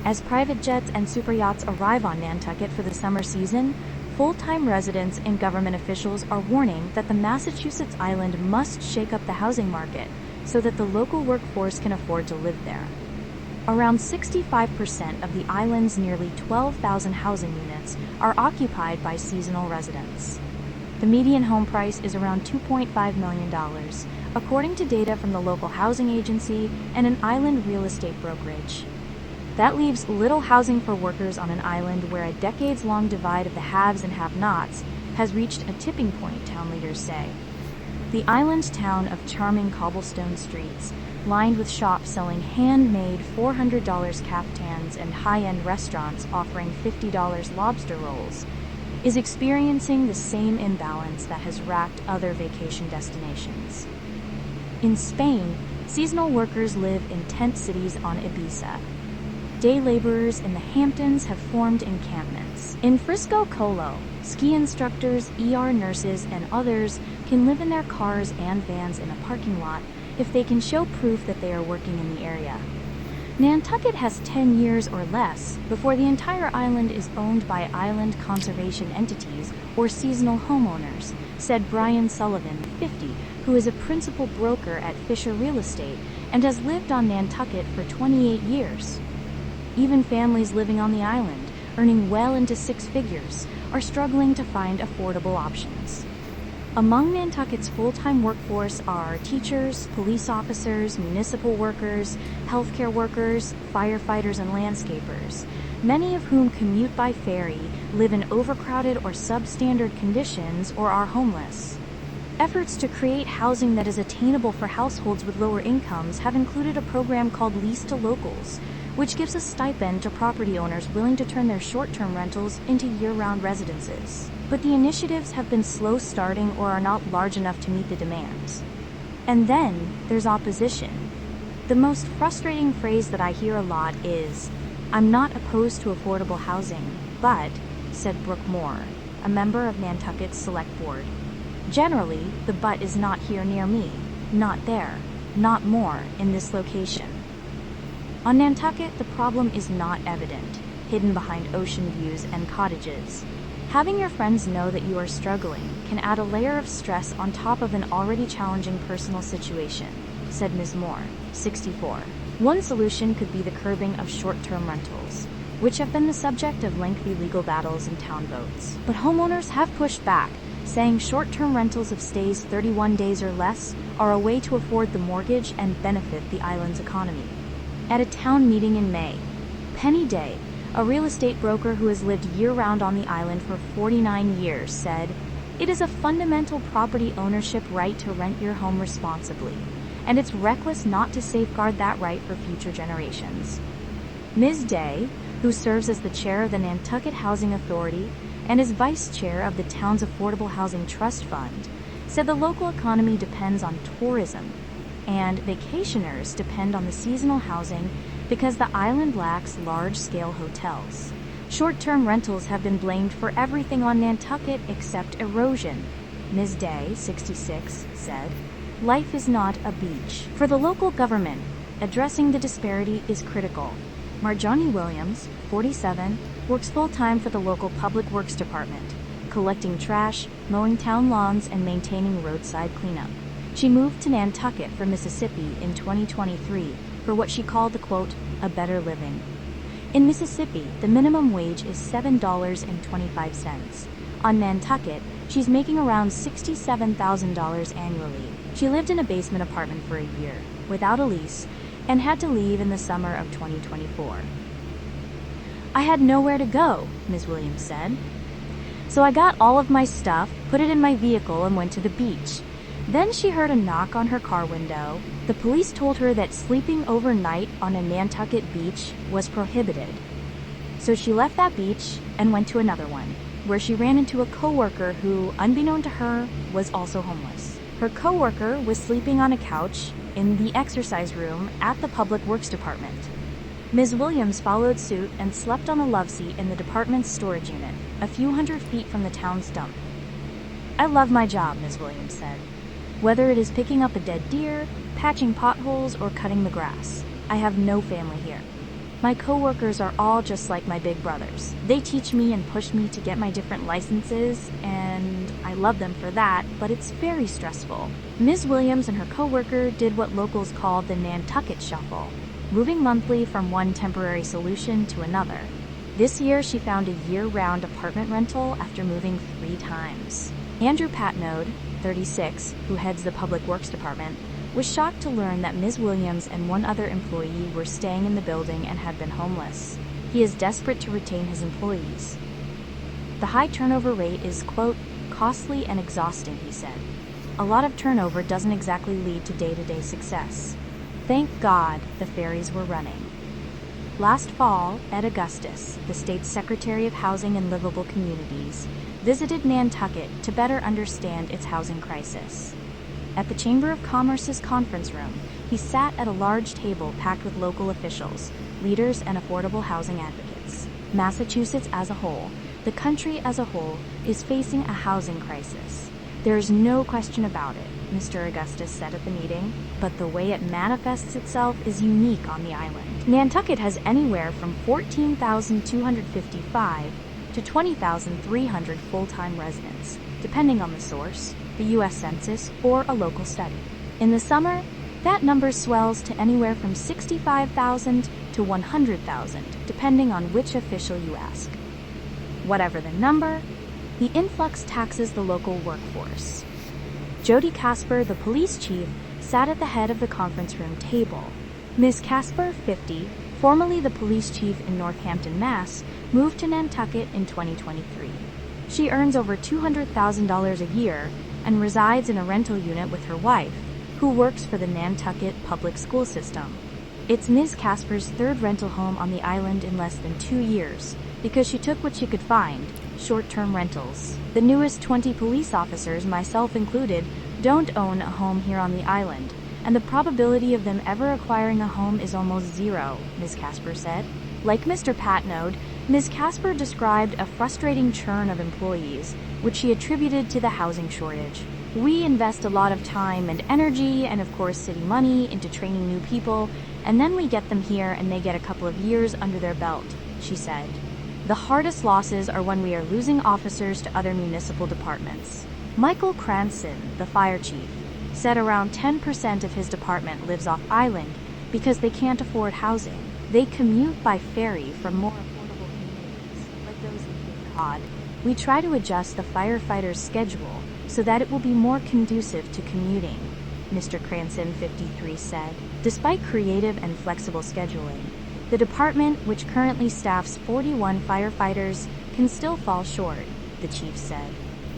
As private jets and superyachts arrive on Nantucket for the summer season, full-time residents and government officials are warning that the Massachusetts island must shake up the housing market so that the local workforce can afford to live there. Around 65% of the island's nearly 12,000 housing units are occupied by seasonal residents. The median home price is around $2.5 million, according to data from the local housing agency and an island real estate brokerage. That leaves little housing for workers on an island where a decades-long divide of the haves and have-nots has reached a tipping point, town leaders say. The island town of charming cobblestone streets, lined with shops selling handmade $400 caftans and high-end restaurants offering $50 lobster rolls, is experiencing the same imbalance that has racked other vacation destinations. In Spain, seasonal workers live in tent cities on Ibiza. Day laborers in the Hamptons have formed encampments. In Frisco Colo, ski instructors, ER nurses, and others can live in their cars and vans in a parking lot if they can show proof that they are working in the area. Nantucket has 10 years or less before the entire island is owned by island conservation entities or seasonal homeowners, said Brian Sullivan, 50, who is a principal broker at Fisher Real Estate and has lived on Nantucket for 28 years. Even families living on the island, earning well into six figures, are struggling to find affordable options. Among Nantucket's full-time workforce are teachers, police officers, municipal workers, healthcare workers, firefighters, and landscapers, many of whom commute by ferry, live in overcrowded or substandard conditions, or are homeless. Efforts to create housing that is attainable for households with lower incomes have included a program called Lease to Locals, which gives a stipend to property owners willing to turn their short-term rentals into year-round residences. But the initiatives have been slow starting or are not large enough to meet the demands. And then there's opposition. The most frustrating phrase that I hear a lot is, "I'm not opposed to affordable housing, but," said Brooke Moore, a member of Nantucket's Select Board, "generally, the but is not here near me, not there, not more in this location." On Nantucket, the problem is not evident, hidden behind ocean views and cottages. Having your friends know that you are struggling can add a layer of stress on top of an already challenging personal situation, said Ms. Moore, 64. One solution could be the curbing of short-term rentals, which have been the subject of lengthy legal battles and town votes. But homeowners have pushed back, saying short-term rentals of stays 31 days or less are a way to afford the mortgage and benefit the island's economy. At a town meeting in May, Penny Day, a real estate broker who has lived year-round on the island for 49 years, said, "It is a fundamental property ownership right to rent your home responsibly, and it's reckless not to safeguard that right for future generations." Ms. Day, who serves as the chair of the Nantucket Housing Authority and is vice chair of the town's Affordable Housing Trust Fund, said the local economy depends on tourism, and vacationers depend on the seasonal housing because the island lacks large-scale hotels. Short-term rentals have been blamed for everything on Nantucket except erosion, Ms. Day, 66, said. Life is not a beach. For the local government, addressing the disparity is critical. Marjani Williams, 47, works full-time for the local Public Works Department, collecting trash, mowing town lawns, and maintaining roadside cleanup. She moved to Nantucket from Mississippi in 2023 for what she called the, quote, a better living. In Mississippi, the minimum wage is $7.25. On Nantucket, she's making around $67,000 annually. She lived in a basement apartment for a year, without a lease, and had to leave in the summer of 2024. "I had nowhere to go," Ms. Williams said. "So I got all of my stuff, put it in my vehicle, and went to the beach. Then she heard a knock on her car window. The police told her that sleeping overnight on a Nantucket beach was prohibited. So she left that beach and went to another one, where she ran into a coworker who, unbeknown to her, was also homeless. Her coworker was sleeping on a couch in the exercise room at the Public Works Department. Ms. Williams followed suit and slept on a loveseat in the department's storage unit, a few hundred feet from the town's dump. I love my job," Ms. Williams said. "Whether it is picking up a dead deer, patching potholes, or cutting the grass, I have no family here." My coworkers are all just like my big brothers. They teach me and push me to get my different licenses, and I love them for that, but it's very stressful. Ms. Williams and her coworker did what locals called the Nantucket Shuffle, moving monthly from one temporary solution to another. This year, she found a year-round apartment rental after moving 3 times. Andrew Patnode, 36, who heads the Public Works Department, was shocked to learn that Ms. Williams and one other employee were staying in the building and had been homeless. He is desperate to retain his employees. The high turnover rate is, quote, costly and exhausting, he said. A lot of turnover doesn't exactly lead to day-to-day success. Thank God the ferries were running. Last fall, Ed Augustus, the state's Secretary of Housing and Livable Communities, visited Nantucket to better understand its housing crisis. At the Chamber of Commerce's conference room, he sat at a large table packed with local officials, leaders, and affordable housing advocates. Massachusetts as a whole, the country as a whole, is facing a housing crisis. There is no question about it, Mr. Augustus said at the meeting, but the way it manifests itself is unique on the island. Nantucket has anywhere from 14,255 to 20,300 full-time residents, depending on the source, the U.S. Census, or a local study. In the summer, that number swells to anywhere from 65,000 to 100,000, depending on which official you ask. Whatever the number, the influx taxes the local workforce. Jody Casper, the police chief, sat at the head of the conference room table. Ms. Casper, 50, formerly the police chief in Northampton, Mass., moved to Nantucket in 2023. She earns over $200,000 a year and resides in a rental unit with her wife, who works for the Nantucket public school system. It's Ms. Casper's 3rd rental home on the island in less than 2 years, because she took what she could find, short-term rentals. The newest 20 police officers, myself included, don't own a home here on the island, and the probability of them ever acquiring a home is almost zero, Ms. Casper said. Like Mr. Patnode, Ms. Casper described a frustrating churn of employees, which she attributed to the housing shortage. We invest a lot of time and energy, and of course city money, into training new people, and then we get them here and they get a couple of years under their belt, she said. The hardest losses are when we are losing officers to other municipal departments. Michael Cranston, the fire chief, said around 10% of his department lives off island because they can't afford housing. They commute by ferry from more affordable communities, like those in Cape Cod. We try to adjust the firefighters' schedule so that it will be more conducive to commuting, Mr. Cranston, 53, said. Despite creative and flexible scheduling, the department, which currently staffs 41 firefighters, can still fall short, the chief said.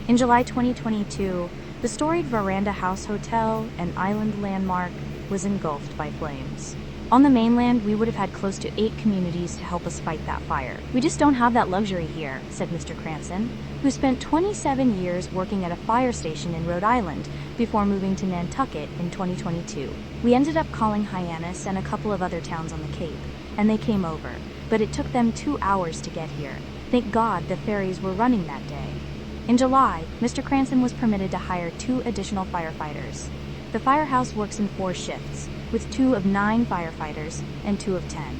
In July 2022, the storied Veranda House Hotel, an island landmark, was engulfed by flames. On the mainland, we would have had close to 8 communities to help us fight that fire. We just don't have that luxury here, said Mr. Cranston, who spent 27 years working at a fire station in Rhode Island before moving to Nantucket in 2022. We ended up calling Hyannis and a couple of other towns on the Cape, and they came over, but it took them 2 hours to get here. Thank God the ferries were running that day. In July, Mr. Cranston was permitted to hire 2 additional firefighters. The firehouse works in 4 shifts, with 2 of 9 firefighters and 2 of 10.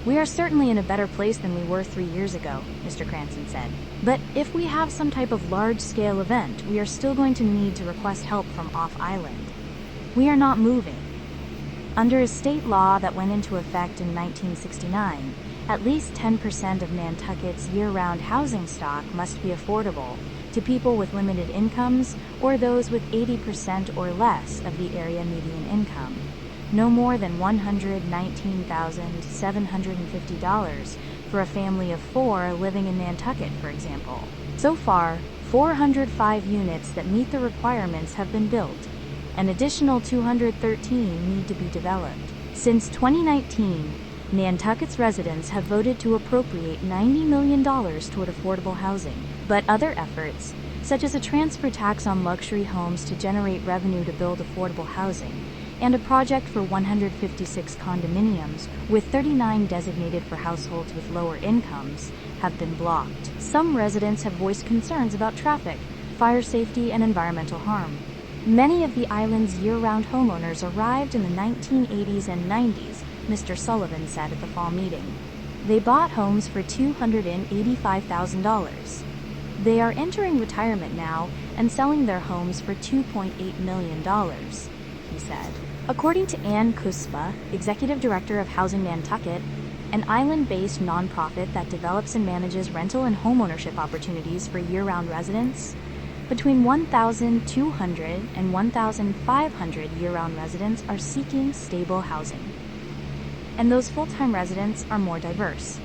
We are certainly in a better place than we were 3 years ago, Mr. Cranston said. But if we have some type of large-scale event, we are still going to need to request help from off-island. We are not moving. Under a state law that went into effect in 1969, at least 10% of Nantucket's year-round housing stock must be affordable to people with limited incomes or those with 80% or less of the area median income. No more than $119,750 for a family of 4 living in Nantucket, for example. So far, 405 units that meet the requirements have been built. An additional 213 need to be developed. Since 2019, Nantucket's residents have voted to appropriate $90 million toward affordable housing, but other efforts, such as a transfer tax on luxury homes to generate revenue to build affordable housing, and a project for 156 condominiums, with 39 designated for households with lower incomes, have been blocked. Some residents have voiced concerns about traffic, fire safety, and environmental harm. Many of the island's year-round homeowners arrived in the 1980s and 90s Mr. Sullivan said at the fall meeting. They bought homes for $285,000. They are entering retirement now and selling their homes for $2.8 million, he said. According to Ann Kuspa, executive director of Housing Nantucket, an island-based nonprofit that develops and manages rental and homeownership opportunities for year-round residents, between 1,200 and 1,500 year-round residents are seeking stable housing. And those full-time residents are more diverse.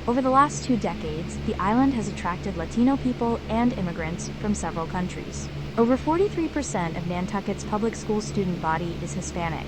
Over the last 2 decades, the island has attracted Latino people and immigrants from several countries. Over 43% of Nantucket's public school student body is Hispanic.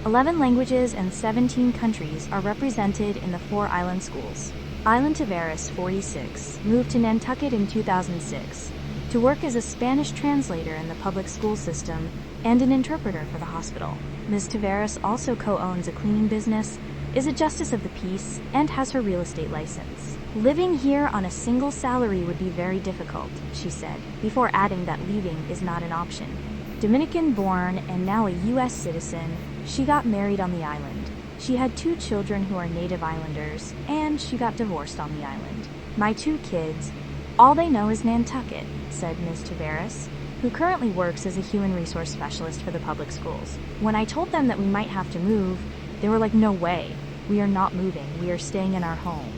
11 languages and 17 countries are represented in the 4 island schools. Island Taveras, 46, moved to Nantucket in 2006 to work as a Spanish translator in the public school system and an interpreter for the hospital. Ms. Taveras also co-owns a cleaning business, is a justice of the peace, and has her real estate license. Living here on a single salary would be very difficult, she said, before adding that leaving is not an option. Dominican-born and now a U.S. citizen, she got married on the island. She had 2 children who are native islanders, and she got divorced on the island. My 2 kids, all they know is Nantucket, said Ms. Taveras, who currently works as a human resource specialist for the public schools. When I told them that we might have to move, they were like, no way, we are not moving, we are staying in our home.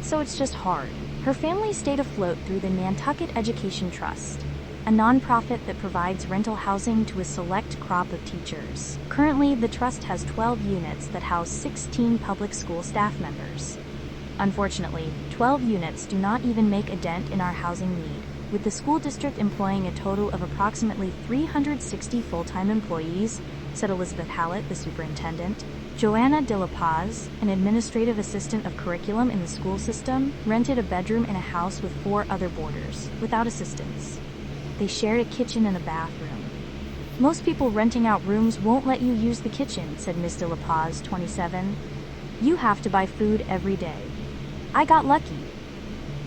So it's just hard. Her family stayed afloat through the Nantucket Education Trust, a nonprofit that provides rental housing to a select crop of teachers. Currently, the trust has 12 units that house 16 public school staff members. Unfortunately, 12 units do not even make a dent in our housing need, with the school district employing a total of approximately 360 full-time employees, said Elizabeth Hallett, the superintendent. Joanna De La Paz, an administrative assistant of curriculum in the school system, rented a bedroom in a house with 4 other boarders, without assistance. They shared a kitchen and a bathroom. Most people renting out rooms won't let you use the kitchen, said Ms. De La Paz, 27. You have to buy food every day. I got lucky.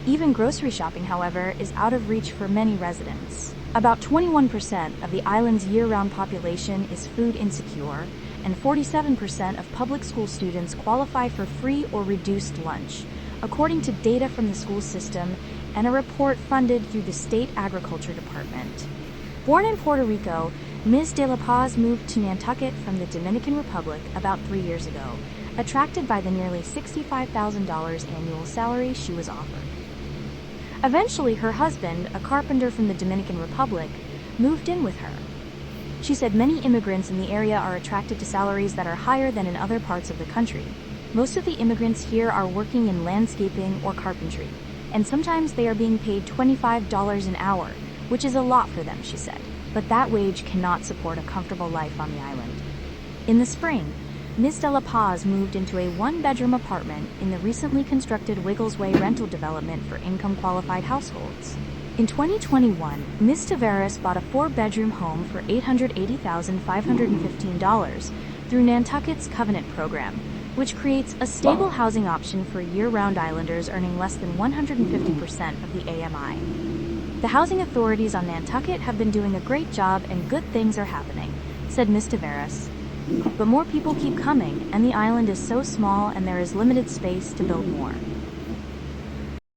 Even grocery shopping, however, is out of reach for many residents. About 21% of the island's year-round population is food insecure, and 47% of public school students qualify for free or reduced lunch, according to data from the school system and a report funded through the State Agriculture Department. Born in Puerto Rico, Ms. De La Paz moved to Nantucket from the Dominican Republic about 3 years ago, attracted by the nearly $65,000 annual salary she was offered. Eventually, her husband, a carpenter from the Dominican Republic, moved in with her. She said many immigrants in the area are attracted to salaries that are higher than in other parts of the country. Most of the immigrants here are working in landscaping or carpentry, and sometimes they are being paid $25 an hour, which is a lot for them, she said. But that wage cannot support a comfortable life on the island. In the spring, Ms. De La Paz moved into a 1-bedroom apartment in the recently constructed Wigglesway rental development for income-qualified households. In 2021, Ms. Taveras bought a 4-bedroom home for $880,515 through Nantucket's Covenant program, which creates a stable housing option for year-round islanders earning less than 150% of the AMI. The housing authorities on Nantucket have been doing a great job and good things are happening, said Ms. Taveras. But more people keep coming, and the island is so small and there is limited space to build more.